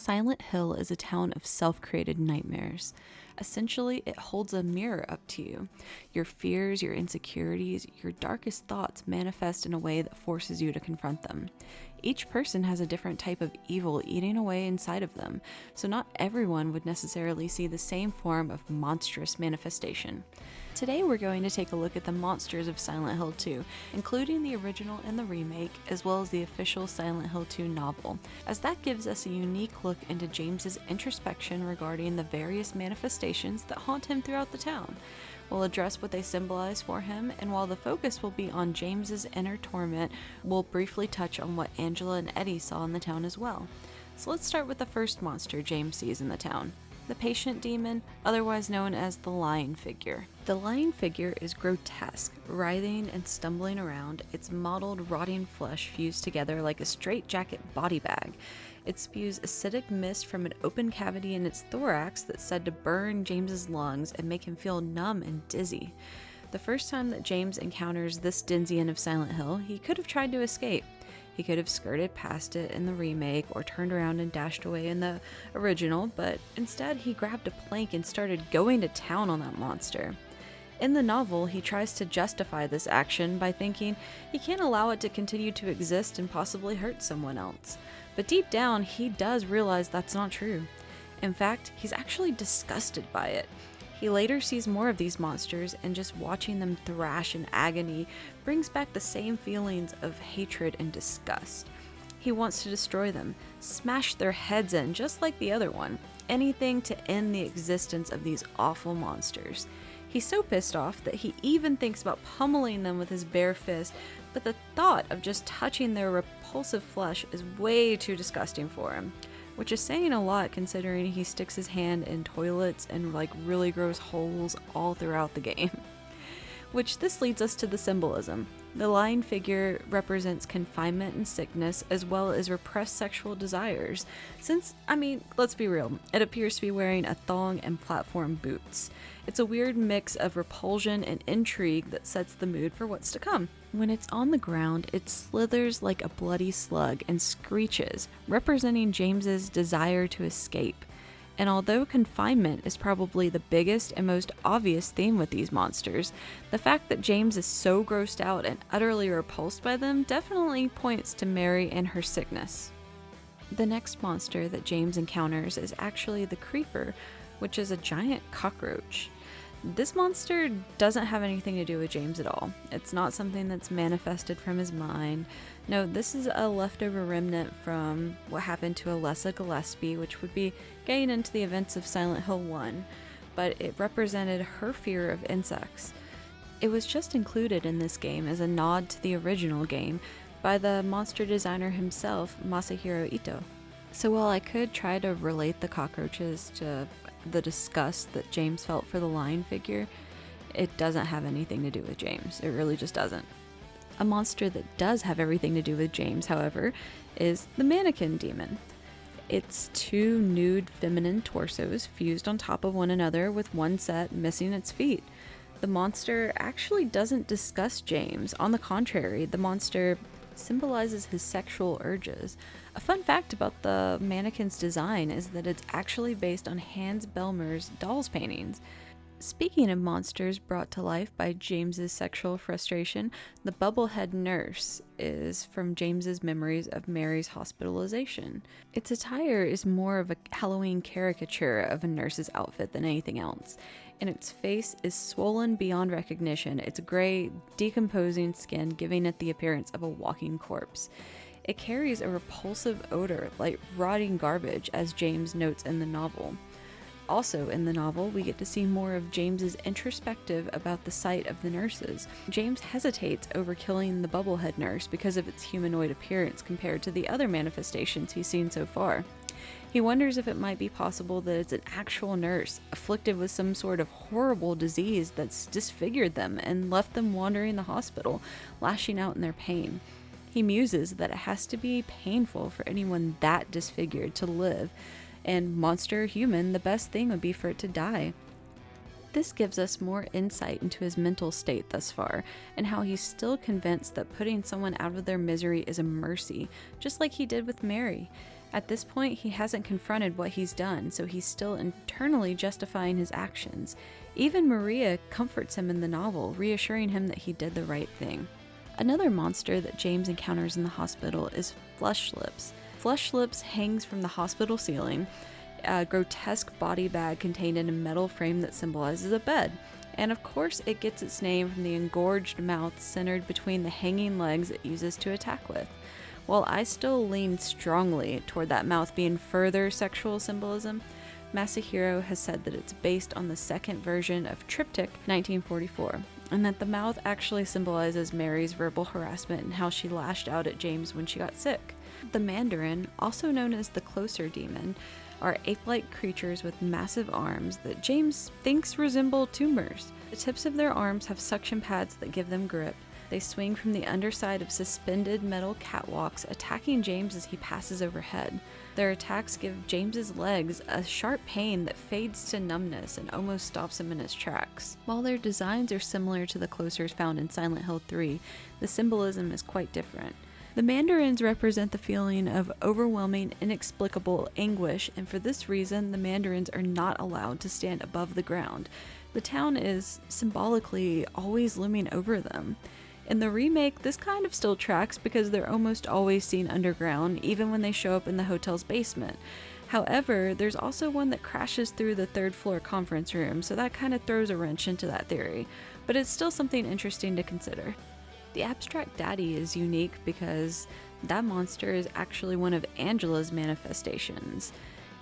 Silent Hill is a town of self-created nightmares. Essentially, it holds a mirror up to you. Your fears, your insecurities, your darkest thoughts manifest in a way that forces you to confront them. Each person has a different type of evil eating away inside of them, so not everyone would necessarily see the same form of monstrous manifestation. Today we're going to take a look at the monsters of Silent Hill 2, including the original and the remake, as well as the official Silent Hill 2 novel, as that gives us a unique look into James's introspection regarding the various manifestations that haunt him throughout the town. We'll address what they symbolize for him, and while the focus will be on James's inner torment, we'll briefly touch on what Angela and Eddie saw in the town as well. So let's start with the first monster James sees in the town. The patient demon, otherwise known as the lying figure. The lying figure is grotesque, writhing and stumbling around, its mottled, rotting flesh fused together like a straitjacket body bag. It spews acidic mist from an open cavity in its thorax that's said to burn James's lungs and make him feel numb and dizzy. The first time that James encounters this denizens of Silent Hill, he could have tried to escape. He could have skirted past it in the remake or turned around and dashed away in the original, but instead he grabbed a plank and started going to town on that monster. In the novel, he tries to justify this action by thinking he can't allow it to continue to exist and possibly hurt someone else. But deep down, he does realize that's not true. In fact, he's actually disgusted by it. He later sees more of these monsters, and just watching them thrash in agony brings back the same feelings of hatred and disgust. He wants to destroy them, smash their heads in just like the other one, anything to end the existence of these awful monsters. He's so pissed off that he even thinks about pummeling them with his bare fist, but the thought of just touching their repulsive flesh is way too disgusting for him. Which is saying a lot considering he sticks his hand in toilets and really gross holes all throughout the game. Which this leads us to the symbolism. The lying figure represents confinement and sickness, as well as repressed sexual desires. Since, let's be real, it appears to be wearing a thong and platform boots. It's a weird mix of repulsion and intrigue that sets the mood for what's to come. When it's on the ground, it slithers like a bloody slug and screeches, representing James's desire to escape. And although confinement is probably the biggest and most obvious theme with these monsters, the fact that James is so grossed out and utterly repulsed by them definitely points to Mary and her sickness. The next monster that James encounters is actually the Creeper, which is a giant cockroach. This monster doesn't have anything to do with James at all. It's not something that's manifested from his mind. No, this is a leftover remnant from what happened to Alessa Gillespie, which would be getting into the events of Silent Hill 1, but it represented her fear of insects. It was just included in this game as a nod to the original game by the monster designer himself, Masahiro Ito. So while I could try to relate the cockroaches to the disgust that James felt for the lying figure, it doesn't have anything to do with James. It really just doesn't. A monster that does have everything to do with James, however, is the Mannequin Demon. It's two nude feminine torsos fused on top of one another with one set missing its feet. The monster actually doesn't disgust James. On the contrary, the monster symbolizes his sexual urges. A fun fact about the mannequin's design is that it's actually based on Hans Bellmer's dolls paintings. Speaking of monsters brought to life by James's sexual frustration, the Bubblehead Nurse is from James's memories of Mary's hospitalization. Its attire is more of a Halloween caricature of a nurse's outfit than anything else, and its face is swollen beyond recognition, its gray, decomposing skin giving it the appearance of a walking corpse. It carries a repulsive odor like rotting garbage, as James notes in the novel. Also in the novel, we get to see more of James's introspective about the sight of the nurses. James hesitates over killing the Bubblehead Nurse because of its humanoid appearance compared to the other manifestations he's seen so far. He wonders if it might be possible that it's an actual nurse, afflicted with some sort of horrible disease that's disfigured them and left them wandering the hospital, lashing out in their pain. He muses that it has to be painful for anyone that disfigured to live, and monster or human, the best thing would be for it to die. This gives us more insight into his mental state thus far, and how he's still convinced that putting someone out of their misery is a mercy, just like he did with Mary. At this point, he hasn't confronted what he's done, so he's still internally justifying his actions. Even Maria comforts him in the novel, reassuring him that he did the right thing. Another monster that James encounters in the hospital is Flesh Lips. Flesh Lips hangs from the hospital ceiling, a grotesque body bag contained in a metal frame that symbolizes a bed. And of course, it gets its name from the engorged mouth centered between the hanging legs it uses to attack with. While I still lean strongly toward that mouth being further sexual symbolism, Masahiro has said that it's based on the second version of Triptych 1944, and that the mouth actually symbolizes Mary's verbal harassment and how she lashed out at James when she got sick. The Mandarin, also known as the Closer Demon, are ape-like creatures with massive arms that James thinks resemble tumors. The tips of their arms have suction pads that give them grip. They swing from the underside of suspended metal catwalks, attacking James as he passes overhead. Their attacks give James's legs a sharp pain that fades to numbness and almost stops him in his tracks. While their designs are similar to the Closers found in Silent Hill 3, the symbolism is quite different. The Mandarins represent the feeling of overwhelming, inexplicable anguish, and for this reason, the Mandarins are not allowed to stand above the ground. The town is symbolically always looming over them. In the remake, this kind of still tracks because they're almost always seen underground, even when they show up in the hotel's basement. However, there's also one that crashes through the third-floor conference room, so that kind of throws a wrench into that theory, but it's still something interesting to consider. The Abstract Daddy is unique because that monster is actually one of Angela's manifestations.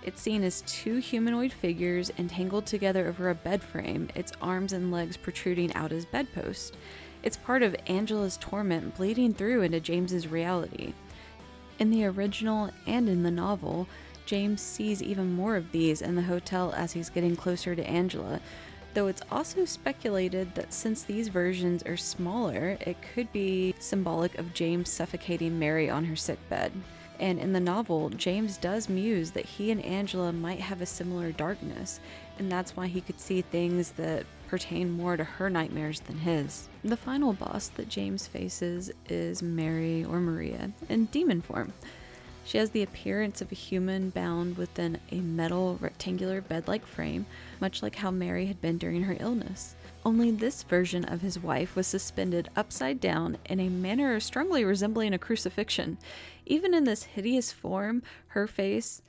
It's seen as two humanoid figures entangled together over a bed frame, its arms and legs protruding out as bedposts. It's part of Angela's torment bleeding through into James's reality. In the original and in the novel, James sees even more of these in the hotel as he's getting closer to Angela, though it's also speculated that since these versions are smaller, it could be symbolic of James suffocating Mary on her sickbed. And in the novel, James does muse that he and Angela might have a similar darkness, and that's why he could see things that pertain more to her nightmares than his. The final boss that James faces is Mary or Maria in demon form. She has the appearance of a human bound within a metal rectangular bed-like frame, much like how Mary had been during her illness. Only this version of his wife was suspended upside down in a manner strongly resembling a crucifixion. Even in this hideous form, her face,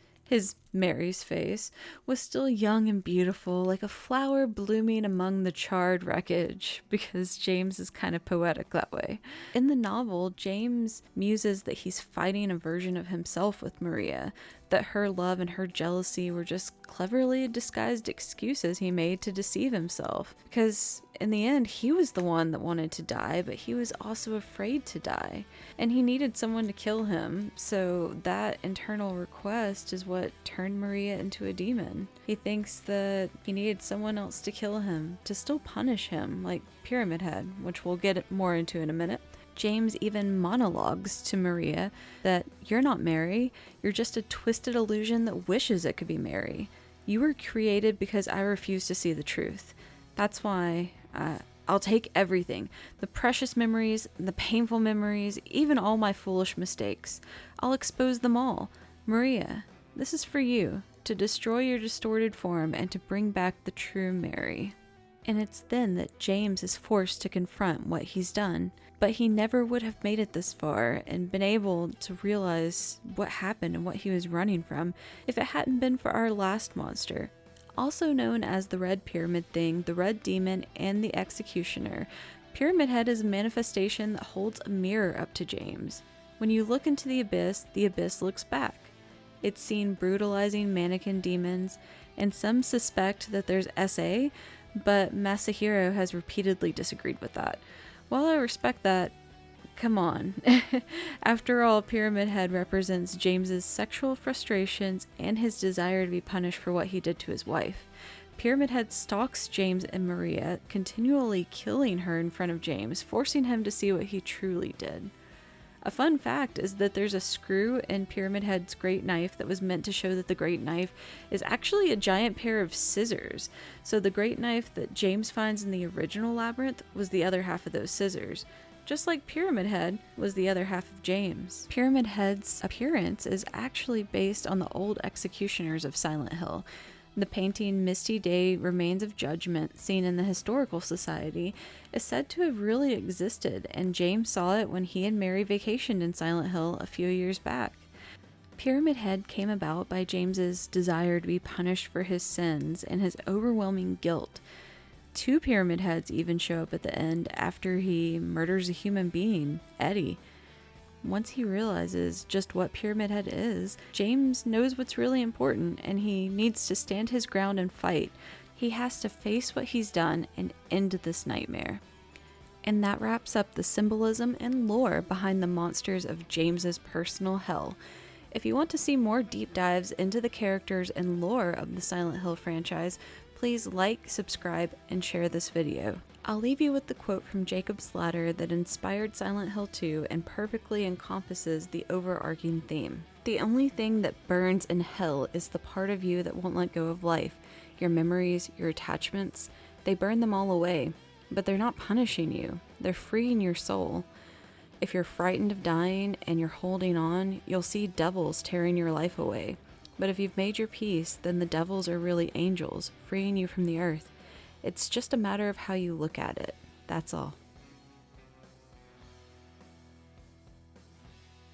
Mary's face, was still young and beautiful, like a flower blooming among the charred wreckage, because James is kind of poetic that way. In the novel, James muses that he's fighting a version of himself with Maria, that her love and her jealousy were just cleverly disguised excuses he made to deceive himself. Because in the end, he was the one that wanted to die, but he was also afraid to die. And he needed someone to kill him, so that internal request is what turned Maria into a demon. He thinks that he needed someone else to kill him, to still punish him, like Pyramid Head, which we'll get more into in a minute. James even monologues to Maria that you're not Mary, you're just a twisted illusion that wishes it could be Mary. You were created because I refuse to see the truth. That's why I'll take everything, the precious memories, the painful memories, even all my foolish mistakes. I'll expose them all. Maria, this is for you, to destroy your distorted form and to bring back the true Mary. And it's then that James is forced to confront what he's done. But he never would have made it this far and been able to realize what happened and what he was running from if it hadn't been for our last monster. Also known as the Red Pyramid Thing, the Red Demon, and the Executioner, Pyramid Head is a manifestation that holds a mirror up to James. When you look into the abyss looks back. It's seen brutalizing mannequin demons, and some suspect that there's SA, but Masahiro has repeatedly disagreed with that. While I respect that, come on. After all, Pyramid Head represents James's sexual frustrations and his desire to be punished for what he did to his wife. Pyramid Head stalks James and Maria, continually killing her in front of James, forcing him to see what he truly did. A fun fact is that there's a screw in Pyramid Head's great knife that was meant to show that the great knife is actually a giant pair of scissors. So the great knife that James finds in the original labyrinth was the other half of those scissors. just like Pyramid Head was the other half of James. Pyramid Head's appearance is actually based on the old executioners of Silent Hill. The painting Misty Day Remains of Judgment, seen in the Historical Society, is said to have really existed, and James saw it when he and Mary vacationed in Silent Hill a few years back. Pyramid Head came about by James's desire to be punished for his sins and his overwhelming guilt. 2 Pyramid Heads even show up at the end after he murders a human being, Eddie. Once he realizes just what Pyramid Head is, James knows what's really important, and he needs to stand his ground and fight. He has to face what he's done and end this nightmare. And that wraps up the symbolism and lore behind the monsters of James's personal hell. If you want to see more deep dives into the characters and lore of the Silent Hill franchise, please like, subscribe, and share this video. I'll leave you with the quote from Jacob's Ladder that inspired Silent Hill 2 and perfectly encompasses the overarching theme. The only thing that burns in hell is the part of you that won't let go of life. Your memories, your attachments, they burn them all away. But they're not punishing you, they're freeing your soul. If you're frightened of dying and you're holding on, you'll see devils tearing your life away. But if you've made your peace, then the devils are really angels, freeing you from the earth. It's just a matter of how you look at it. That's all.